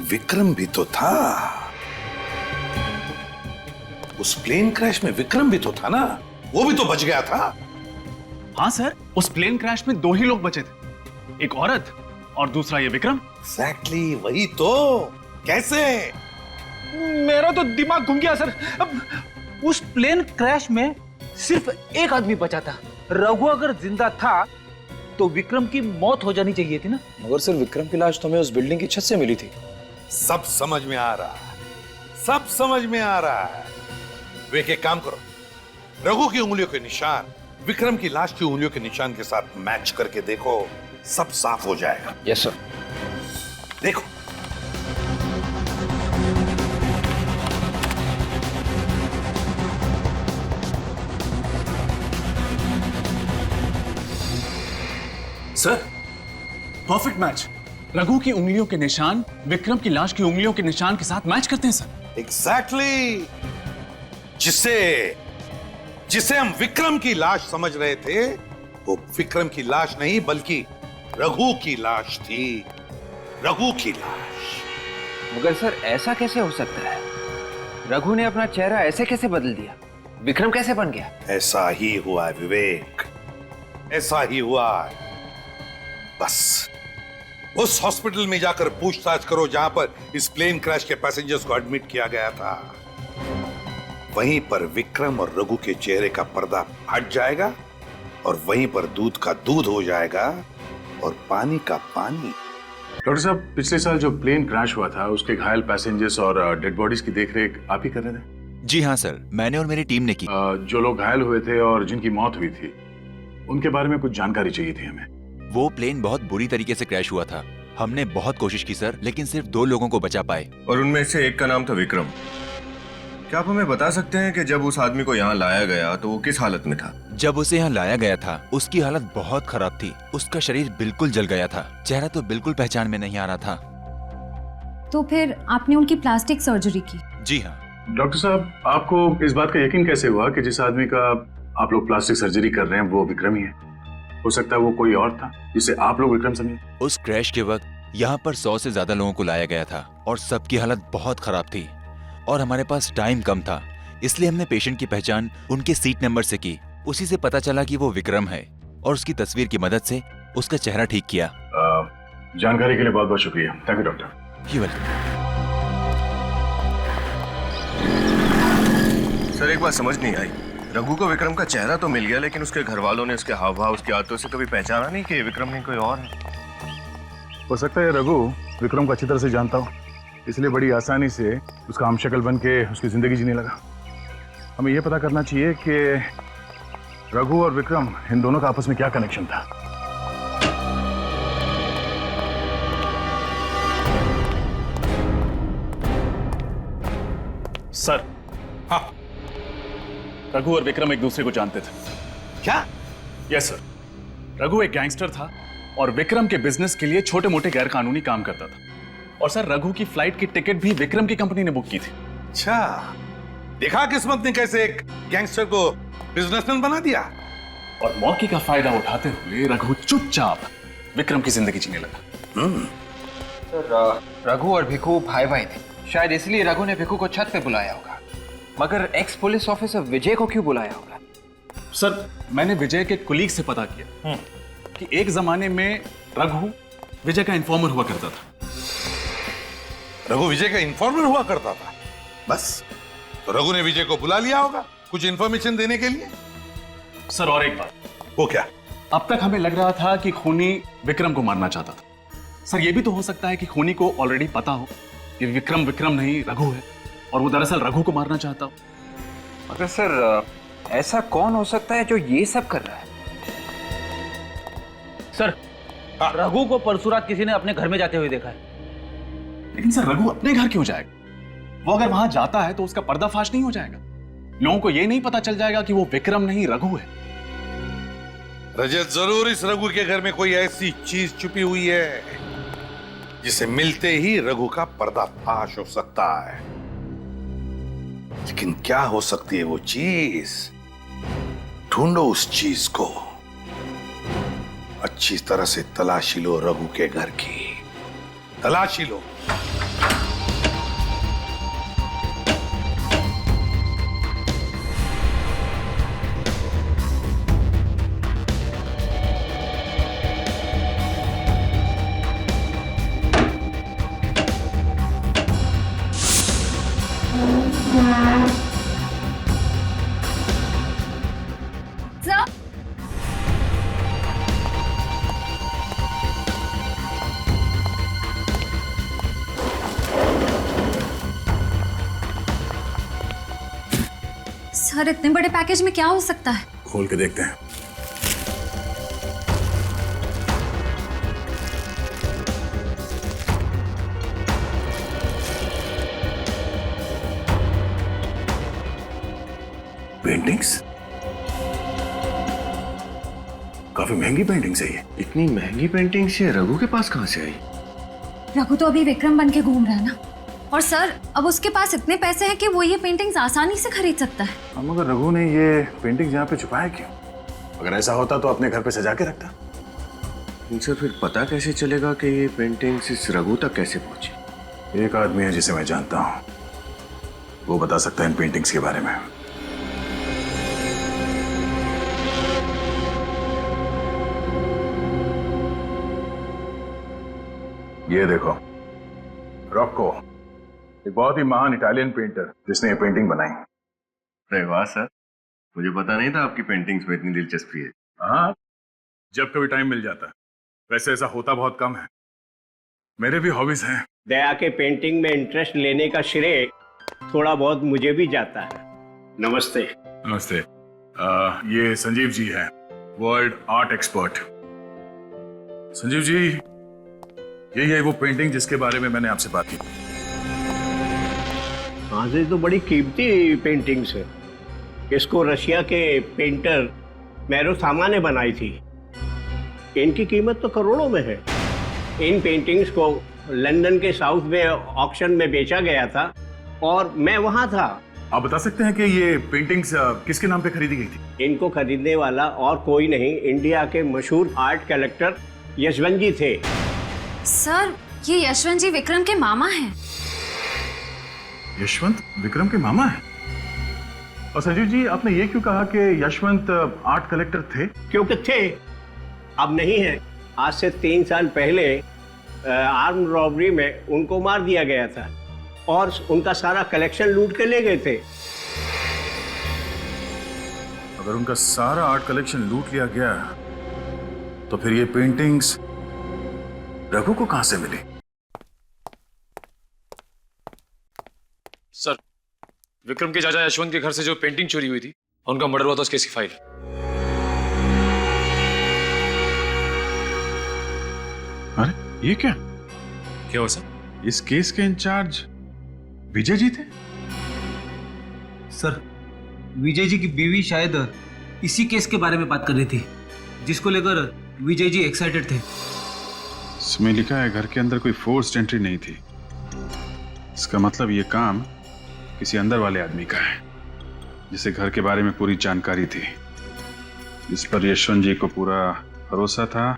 विक्रम भी तो था। उस प्लेन क्रैश में विक्रम भी तो था ना, वो भी तो बच गया था। हाँ सर, उस प्लेन क्रैश में 2 ही लोग बचे थे, एक औरत और दूसरा ये विक्रम। एग्जैक्टली, वही तो। कैसे? मेरा तो दिमाग घूम गया सर। अब उस प्लेन क्रैश में सिर्फ एक आदमी बचा था। रघु अगर जिंदा था तो विक्रम की मौत हो जानी चाहिए थी ना। मगर सर विक्रम की लाश तो हमें उस बिल्डिंग की छत से मिली थी। सब समझ में आ रहा है, सब समझ में आ रहा है। वे एक काम करो, रघु की उंगलियों के निशान विक्रम की लाश की उंगलियों के निशान के साथ मैच करके देखो, सब साफ हो जाएगा। Yes sir. देखो, सर परफेक्ट मैच। रघु की उंगलियों के निशान विक्रम की लाश की उंगलियों के निशान के साथ मैच करते हैं सर। एग्जैक्टली। जिसे हम विक्रम की लाश समझ रहे थे, वो विक्रम की लाश नहीं बल्कि रघु की लाश थी, रघु की लाश। मगर सर ऐसा कैसे हो सकता है? रघु ने अपना चेहरा ऐसे कैसे बदल दिया? विक्रम कैसे बन गया? ऐसा ही हुआ है विवेक, ऐसा ही हुआ है। बस उस हॉस्पिटल में जाकर पूछताछ करो जहां पर इस प्लेन क्रैश के पैसेंजर्स को एडमिट किया गया था। वहीं पर विक्रम और रघु के चेहरे का पर्दा हट जाएगा और वहीं पर दूध का दूध हो जाएगा और पानी का पानी। डॉक्टर साहब, पिछले साल जो प्लेन क्रैश हुआ था उसके घायल पैसेंजर्स और डेड बॉडीज की देखरेख आप ही कर रहे थे? जी हाँ सर, मैंने और मेरी टीम ने की। जो लोग घायल हुए थे और जिनकी मौत हुई थी उनके बारे में कुछ जानकारी चाहिए थी हमें। वो प्लेन बहुत बुरी तरीके से क्रैश हुआ था। हमने बहुत कोशिश की सर, लेकिन सिर्फ 2 लोगों को बचा पाए। और उनमें से एक का नाम था विक्रम। क्या आप हमें बता सकते हैं कि जब उस आदमी को यहाँ लाया गया तो वो किस हालत में था? जब उसे यहाँ लाया गया था उसकी हालत बहुत खराब थी। उसका शरीर बिल्कुल जल गया था, चेहरा तो बिल्कुल पहचान में नहीं आ रहा था। तो फिर आपने उनकी प्लास्टिक सर्जरी की? जी हाँ। डॉक्टर साहब, आपको इस बात का यकीन कैसे हुआ कि जिस आदमी का आप लोग प्लास्टिक सर्जरी कर रहे हैं वो विक्रम ही है? हो सकता है वो कोई और था जिसे आप लोग विक्रम समझे। उस क्रैश के वक्त यहाँ पर 100 से ज्यादा लोगों को लाया गया था और सबकी हालत बहुत खराब थी और हमारे पास टाइम कम था, इसलिए हमने पेशेंट की पहचान उनके सीट नंबर से की। उसी से पता चला कि वो विक्रम है और उसकी तस्वीर की मदद से उसका चेहरा ठीक किया। जानकारी के लिए बहुत बहुत शुक्रिया। Thank you doctor. You welcome. Sir एक बात समझ नहीं आई, रघु को विक्रम का चेहरा तो मिल गया लेकिन उसके घर वालों ने उसके हाव भाव, उसकी आदतों से कभी पहचाना नहीं कि विक्रम नहीं कोई और है। हो सकता है रघु विक्रम को अच्छी तरह से जानता हो, इसलिए बड़ी आसानी से उसका हमशक्ल बन के उसकी जिंदगी जीने लगा। हमें यह पता करना चाहिए कि रघु और विक्रम इन दोनों का आपस में क्या कनेक्शन था। सर, हाँ, रघु और विक्रम एक दूसरे को जानते थे। क्या? यस सर, रघु एक गैंगस्टर था और विक्रम के बिजनेस के लिए छोटे मोटे गैर कानूनी काम करता था। और सर रघु की फ्लाइट की टिकट भी विक्रम की कंपनी ने बुक की थी। अच्छा, देखा किस्मत ने कैसे एक गैंगस्टर को बिजनेसमैन बना दिया। और मौके का फायदा उठाते हुए रघु चुपचाप विक्रम की जिंदगी जीने लगा। सर रघु और भिखू भाई भाई थे, शायद इसलिए रघु ने भिखू को छत पे बुलाया होगा। मगर एक्स पुलिस ऑफिसर विजय को क्यों बुलाया होगा? सर मैंने विजय के कुलीग से पता किया कि एक जमाने में रघु विजय का इन्फॉर्मर हुआ करता था। रघु विजय का इन्फॉर्मर हुआ करता था? बस, तो रघु ने विजय को बुला लिया होगा कुछ इन्फॉर्मेशन देने के लिए। सर और एक बात। वो क्या? अब तक हमें लग रहा था कि खूनी विक्रम को मारना चाहता था। सर ये भी तो हो सकता है कि खूनी को ऑलरेडी पता हो कि विक्रम नहीं रघु है और वो दरअसल रघु को मारना चाहता हो। मगर सर ऐसा कौन हो सकता है जो ये सब कर रहा है? सर रघु को परसों रात किसी ने अपने घर में जाते हुए देखा है। लेकिन सर रघु अपने घर क्यों जाएगा? वो अगर वहां जाता है तो उसका पर्दाफाश नहीं हो जाएगा? लोगों को ये नहीं पता चल जाएगा कि वो विक्रम नहीं रघु है? रजत, जरूर इस रघु के घर में कोई ऐसी चीज छुपी हुई है जिसे मिलते ही रघु का पर्दाफाश हो सकता है। लेकिन क्या हो सकती है वो चीज? ढूंढो उस चीज को, अच्छी तरह से तलाशी लो रघु के घर की, तलाशी लो। सर इतने बड़े पैकेज में क्या हो सकता है? खोल के देखते हैं। पेंटिंग्स, काफी महंगी पेंटिंग्स है ये। इतनी महंगी पेंटिंग्स ये रघु के पास कहां से आई? रघु तो अभी विक्रम बन के घूम रहा है ना। और सर अब उसके पास इतने पैसे हैं कि वो ये पेंटिंग्स आसानी से खरीद सकता है। हम अगर रघु ने ये पेंटिंग्स यहाँ पे छुपाया क्यों? अगर ऐसा होता तो अपने घर पे सजा के रखता। इनसे फिर पता कैसे चलेगा कि ये पेंटिंग्स इस रघु तक कैसे पहुंची? एक आदमी है जिसे मैं जानता हूँ, वो बता सकता है इन पेंटिंग्स के बारे में। ये देखो, रॉक्को, एक बहुत ही महान इटालियन पेंटर जिसने ये पेंटिंग बनाई। अरे वाह सर, मुझे पता नहीं था आपकी पेंटिंग्स में इतनी दिलचस्पी है। हाँ, जब कभी टाइम मिल जाता है। वैसे ऐसा होता बहुत कम है, मेरे भी हॉबीज हैं। दया के पेंटिंग में इंटरेस्ट लेने का श्रेय थोड़ा बहुत मुझे भी जाता है। नमस्ते। नमस्ते। ये संजीव जी हैं, world art expert. Sanjeev ji, यही है वो पेंटिंग जिसके बारे में मैंने आपसे बात की। हाँ, ये तो बड़ी कीमती पेंटिंग्स है। इसको रशिया के पेंटर मैरोसामा ने बनाई थी। इनकी कीमत तो करोड़ों में है। इन पेंटिंग्स को लंदन के साउथ में ऑक्शन में बेचा गया था और मैं वहां था। आप बता सकते हैं कि ये पेंटिंग्स किसके नाम पे खरीदी गई थी? इनको खरीदने वाला और कोई नहीं, इंडिया के मशहूर आर्ट कलेक्टर यशवंत जी थे। सर, ये यशवंत जी विक्रम के मामा हैं। यशवंत विक्रम के मामा है? और संजीव जी, आपने ये क्यों कहा कि यशवंत आर्ट कलेक्टर थे? क्योंकि थे, अब नहीं है। आज से 3 साल पहले आर्म रॉबरी में उनको मार दिया गया था और उनका सारा कलेक्शन लूट के ले गए थे। अगर उनका सारा आर्ट कलेक्शन लूट लिया गया तो फिर ये पेंटिंग्स रघु को कहां से मिली? सर, विक्रम के चाचा यशवंत के घर से जो पेंटिंग चोरी हुई थी, उनका मर्डर हुआ था, उस केस की फाइल। अरे ये क्या हुआ सर? इस केस के इंचार्ज विजय जी थे? सर, विजय जी की बीवी शायद इसी केस के बारे में बात कर रही थी, जिसको लेकर विजय जी एक्साइटेड थे। इसमें लिखा है घर के अंदर कोई फोर्स्ड एंट्री नहीं थी। इसका मतलब ये काम किसी अंदर वाले आदमी का है, जिसे घर के बारे में पूरी जानकारी थी, इस पर यशवंत जी को पूरा भरोसा था,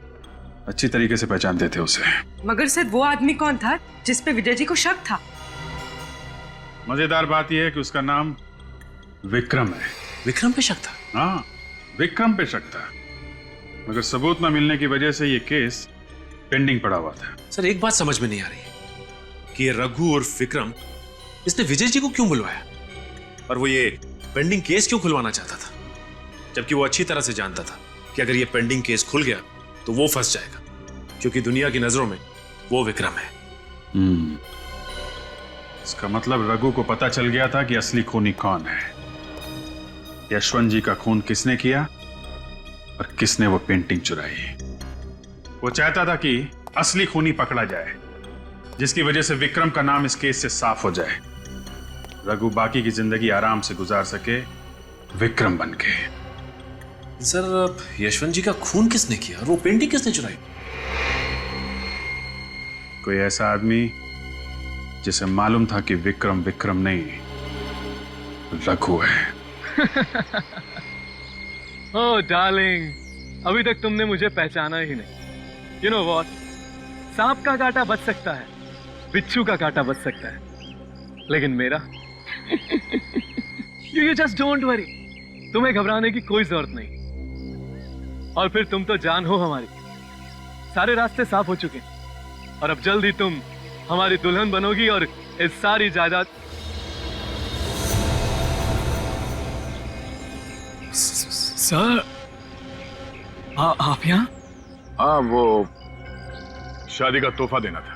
अच्छी तरीके से पहचानते थे उसे। मगर सर, वो आदमी कौन था जिस पे विजय जी को शक था? मजेदार बात यह है कि उसका नाम विक्रम है। विक्रम पे शक था? हाँ, विक्रम पे शक था, मगर सबूत न मिलने की वजह से ये केस पेंडिंग पड़ा हुआ था। सर, एक बात समझ में नहीं आ रही कि ये रघु और विक्रम, इसने विजय जी को क्यों बुलवाया और वो ये पेंडिंग केस क्यों खुलवाना चाहता था, जबकि वो अच्छी तरह से जानता था कि अगर ये पेंडिंग केस खुल गया तो वो फंस जाएगा, क्योंकि दुनिया की नजरों में वो विक्रम है। इसका मतलब रघु को पता चल गया था कि असली खूनी कौन है, यशवंत जी का खून किसने किया और किसने वो पेंटिंग चुराई। वो चाहता था कि असली खूनी पकड़ा जाए, जिसकी वजह से विक्रम का नाम इस केस से साफ हो जाए, रघु बाकी की जिंदगी आराम से गुजार सके विक्रम बन के। सर, यशवंत जी का खून किसने किया और वो पेंटिंग किसने चुराई? कोई ऐसा आदमी जिसे मालूम था कि विक्रम विक्रम नहीं, रघु है। ओह डार्लिंग, अभी तक तुमने मुझे पहचाना ही नहीं। यू नो व्हाट, सांप का कांटा बच सकता है, बिच्छू का कांटा बच सकता है, लेकिन मेरा यू जस्ट डोंट वरी, तुम्हें घबराने की कोई जरूरत नहीं। और फिर तुम तो जान हो हमारी, सारे रास्ते साफ हो चुके हैं और अब जल्द ही तुम हमारी दुल्हन बनोगी और इस सारी जायदाद। सर, आप यहाँ? हाँ, वो शादी का तोहफा देना था।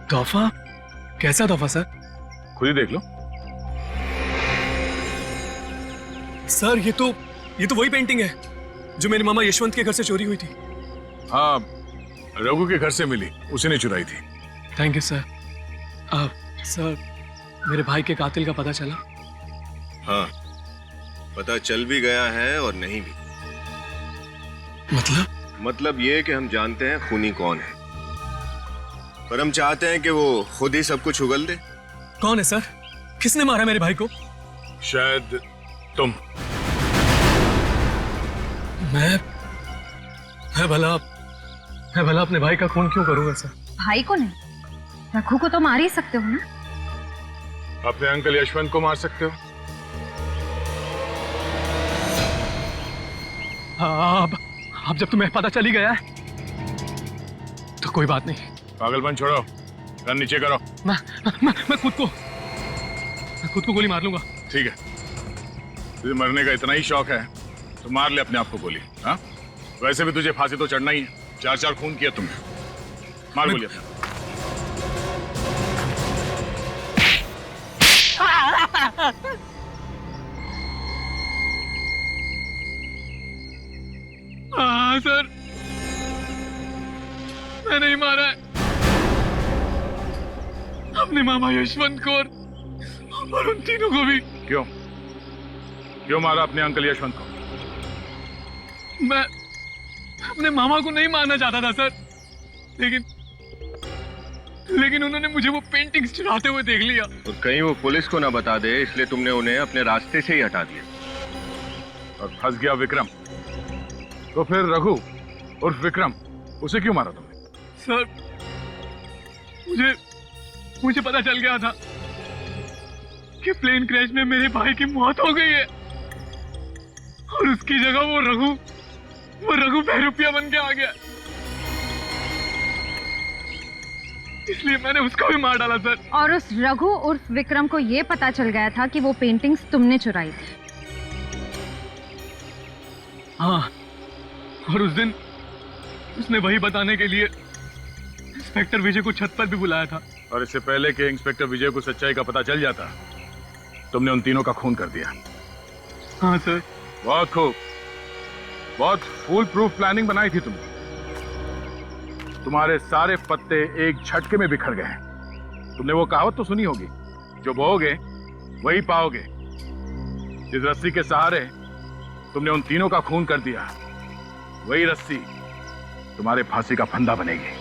तोहफा? कैसा तोहफा सर? खुद ही देख लो। सर, ये तो वही पेंटिंग है जो मेरे मामा यशवंत के घर से चोरी हुई थी। हाँ, रघु के घर से मिली, उसी ने चुराई थी। Thank you sir. सर, मेरे भाई के कातिल का पता चला? हाँ, पता चल भी गया है और नहीं भी। मतलब ये कि हम जानते हैं खूनी कौन है, पर हम चाहते हैं कि वो खुद ही सब कुछ उगल दे। कौन है सर? किसने मारा मेरे भाई को? शायद तुम। मैं भला अपने भाई का खून क्यों करूंगा सर? भाई को नहीं, रघु को तो मार ही सकते हो ना। अपने अंकल यशवंत को मार सकते हो। अब जब तुम्हें पता चली गया है तो कोई बात नहीं। पागलपन छोड़ो, गन नीचे करो। मैं खुद को गोली मार लूंगा। ठीक है, तुझे मरने का इतना ही शौक है तो मार ले अपने आप को गोली। हाँ, वैसे भी तुझे फांसी तो चढ़ना ही है, 4 खून किया तुमने। मार गोली अपने। हाँ सर, मैं नहीं मारा है अपने मामा यशवंत को और उन तीनों को भी। क्यों मारा अपने अंकल यशवंत को? मैं अपने मामा को नहीं मारना चाहता था सर, लेकिन उन्होंने मुझे वो पेंटिंग्स चुराते हुए देख लिया। और कहीं वो पुलिस को ना बता दे, इसलिए तुमने उन्हें अपने रास्ते से ही हटा दिया। और फंस गया विक्रम। तो फिर रघु उर्फ विक्रम, उसे क्यों मारा तुमने? सर मुझे पता चल गया था कि प्लेन क्रैश में मेरे भाई की मौत हो गई है और उसकी जगह वो रघु बहरूपिया बन के आ गया, इसलिए मैंने उसको भी मार डाला सर। और उस रघु उर्फ विक्रम को ये पता चल गया था कि वो पेंटिंग्स तुमने चुराई थी। हाँ, और उस दिन उसने वही बताने के लिए इंस्पेक्टर विजय को छत पर भी बुलाया था। और इससे पहले कि इंस्पेक्टर विजय को सच्चाई का पता चल जाता, तुमने उन तीनों का खून कर दिया। हाँ सर। बहुत खूब, बहुत फुल प्रूफ प्लानिंग बनाई थी तुमने। तुम्हारे सारे पत्ते एक झटके में बिखर गए। तुमने वो कहावत तो सुनी होगी, जो बोओगे वही पाओगे। जिस रस्सी के सहारे तुमने उन तीनों का खून कर दिया, वही रस्सी तुम्हारे फांसी का फंदा बनेगी।